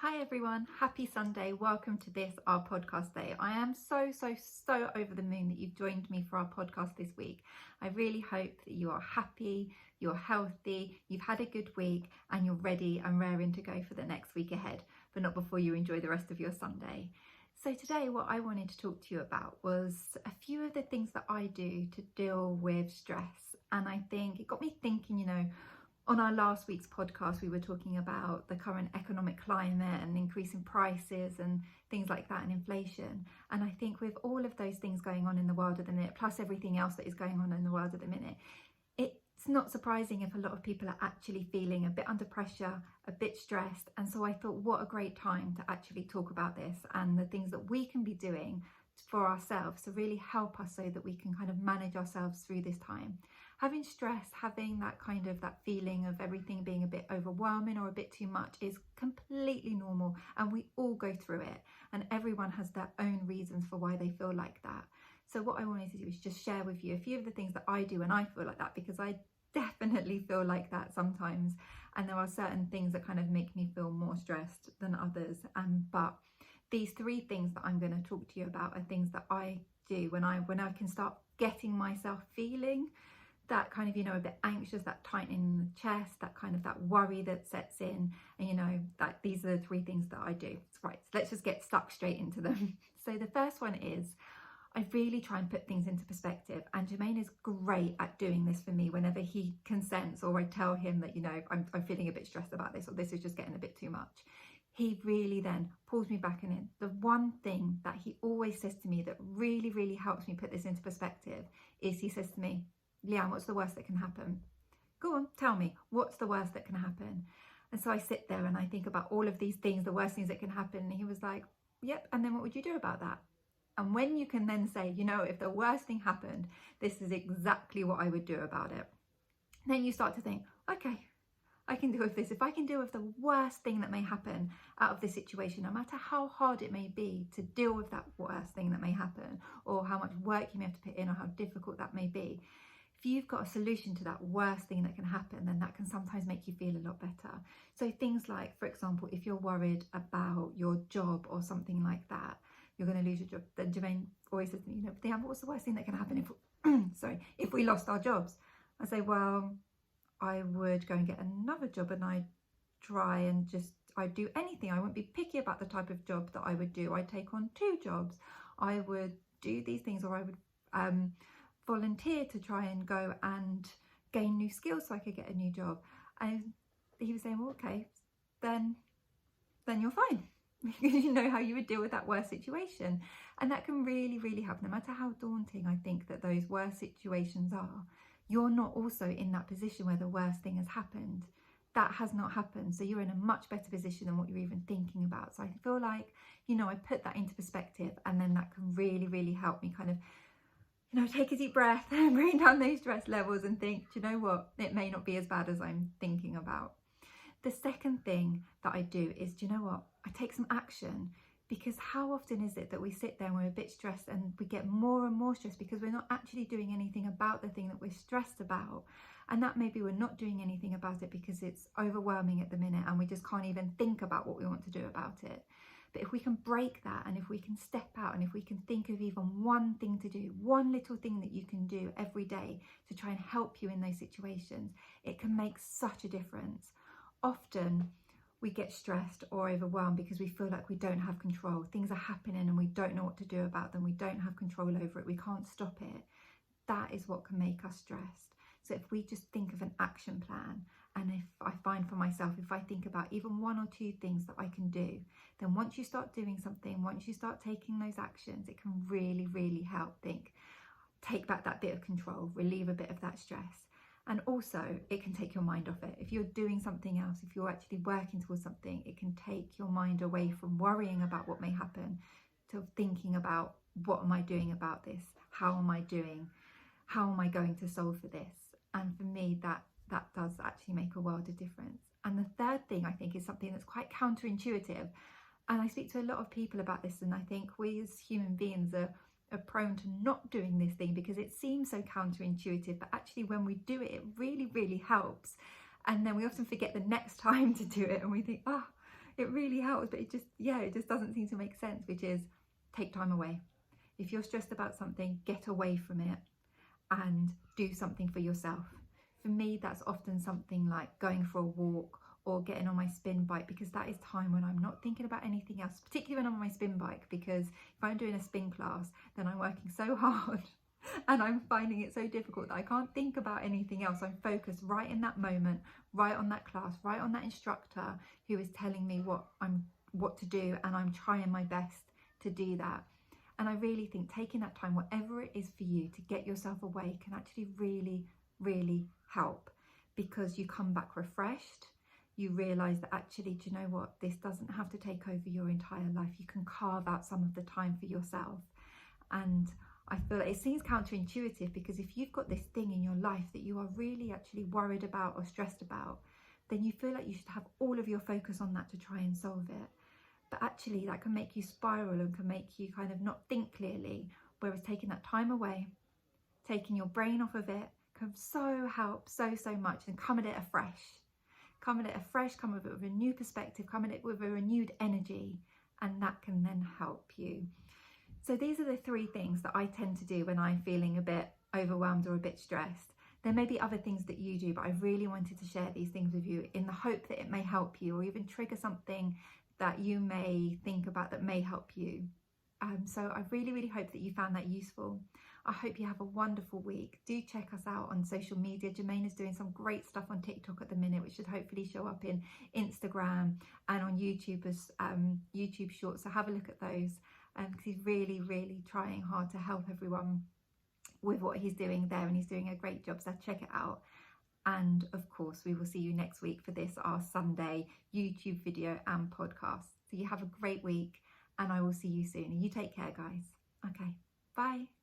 Hi everyone, happy Sunday. Welcome to this, our podcast day. I am so over the moon that you've joined me for our podcast this week. I really hope that you are happy, you're healthy, you've had a good week and you're ready and raring to go for the next week ahead, but not before you enjoy the rest of your Sunday. So today what I wanted to talk to you about was a few of the things that I do to deal with stress. And I think it got me thinking, on our last week's podcast, we were talking about the current economic climate and increasing prices and things like that and inflation. And I think with all of those things going on in the world at the minute, plus everything else that is going on in the world at the minute, it's not surprising if a lot of people are actually feeling a bit under pressure, a bit stressed. And so I thought, what a great time to actually talk about this and the things that we can be doing for ourselves to really help us so that we can kind of manage ourselves through this time. Having stress, having that feeling of everything being a bit overwhelming or a bit too much is completely normal, and we all go through it, and everyone has their own reasons for why they feel like that. So what I wanted to do is just share with you a few of the things that I do when I feel like that, because I definitely feel like that sometimes, and there are certain things that kind of make me feel more stressed than others. But these three things that I'm going to talk to you about are things that I do when I can start getting myself feeling that kind of, a bit anxious, that tightening in the chest, that worry that sets in. And that these are the three things that I do. Right, so let's just get stuck straight into them. So the first one is, I really try and put things into perspective, and Jermaine is great at doing this for me whenever he consents or I tell him that, I'm feeling a bit stressed about this, or this is just getting a bit too much. He really then pulls me back in. The one thing that he always says to me that really helps me put this into perspective is he says to me, Leanne, what's the worst that can happen? Go on, tell me, what's the worst that can happen? And so I sit there and I think about all of these things, the worst things that can happen. And he was like, yep, and then what would you do about that? And when you can then say, if the worst thing happened, this is exactly what I would do about it. Then you start to think, okay, I can deal with this. If I can deal with the worst thing that may happen out of this situation, no matter how hard it may be to deal with that worst thing that may happen, or how much work you may have to put in, or how difficult that may be, if you've got a solution to that worst thing that can happen, then that can sometimes make you feel a lot better. So things like, for example, if you're worried about your job or something like that, you're going to lose your job, then Jermaine always says to me, Leanne, what's the worst thing that can happen if we lost our jobs? I say, well, I would go and get another job, and I'd do anything. I wouldn't be picky about the type of job that I would do. I'd take on 2 jobs. I would do these things, or I would volunteer to try and go and gain new skills so I could get a new job. And he was saying, well, okay, then you're fine. Because you know how you would deal with that worst situation. And that can really help. No matter how daunting I think that those worst situations are, you're not also in that position where the worst thing has happened. That has not happened. So you're in a much better position than what you're even thinking about. So I feel like, I put that into perspective, and then that can really help me kind of, take a deep breath and bring down those stress levels and think, do you know what? It may not be as bad as I'm thinking about. The second thing that I do is, do you know what? I take some action, because how often is it that we sit there and we're a bit stressed and we get more and more stressed because we're not actually doing anything about the thing that we're stressed about. And that maybe we're not doing anything about it because it's overwhelming at the minute and we just can't even think about what we want to do about it. But if we can break that, and if we can step out, and if we can think of even one thing to do, one little thing that you can do every day to try and help you in those situations, it can make such a difference. Often we get stressed or overwhelmed because we feel like we don't have control. Things are happening and we don't know what to do about them. We don't have control over it. We can't stop it. That is what can make us stressed. So if we just think of an action plan, and if I find for myself, if I think about even 1 or 2 things that I can do, then once you start doing something, once you start taking those actions, it can really help take back that bit of control, relieve a bit of that stress. And also it can take your mind off it. If you're doing something else, if you're actually working towards something, it can take your mind away from worrying about what may happen to thinking about, what am I doing about this? How am I doing? How am I going to solve for this? And for me, that does actually make a world of difference. And the third thing I think is something that's quite counterintuitive. And I speak to a lot of people about this, and I think we as human beings are prone to not doing this thing because it seems so counterintuitive, but actually when we do it, it really helps. And then we often forget the next time to do it, and we think, it really helps, but it just doesn't seem to make sense, which is take time away. If you're stressed about something, get away from it and do something for yourself. For me, that's often something like going for a walk or getting on my spin bike, because that is time when I'm not thinking about anything else, particularly when I'm on my spin bike, because if I'm doing a spin class, then I'm working so hard and I'm finding it so difficult that I can't think about anything else. I'm focused right in that moment, right on that class, right on that instructor who is telling me what to do, and I'm trying my best to do that. And I really think taking that time, whatever it is for you, to get yourself away can actually really, really help, because you come back refreshed. You realise that actually, do you know what? This doesn't have to take over your entire life. You can carve out some of the time for yourself. And I feel it seems counterintuitive, because if you've got this thing in your life that you are really actually worried about or stressed about, then you feel like you should have all of your focus on that to try and solve it. But actually that can make you spiral and can make you kind of not think clearly. Whereas taking that time away, taking your brain off of it, can so help so much, and come at it afresh. Come at it afresh, come with it with a new perspective, come at it with a renewed energy, and that can then help you. So these are the 3 things that I tend to do when I'm feeling a bit overwhelmed or a bit stressed. There may be other things that you do, but I really wanted to share these things with you in the hope that it may help you, or even trigger something that you may think about that may help you. So I really, really hope that you found that useful. I hope you have a wonderful week. Do check us out on social media. Jermaine is doing some great stuff on TikTok at the minute, which should hopefully show up in Instagram and on YouTube as YouTube Shorts. So have a look at those, because he's really, really trying hard to help everyone with what he's doing there, and he's doing a great job. So check it out. And of course, we will see you next week for this, our Sunday YouTube video and podcast. So you have a great week, and I will see you soon. And you take care, guys. Okay, bye.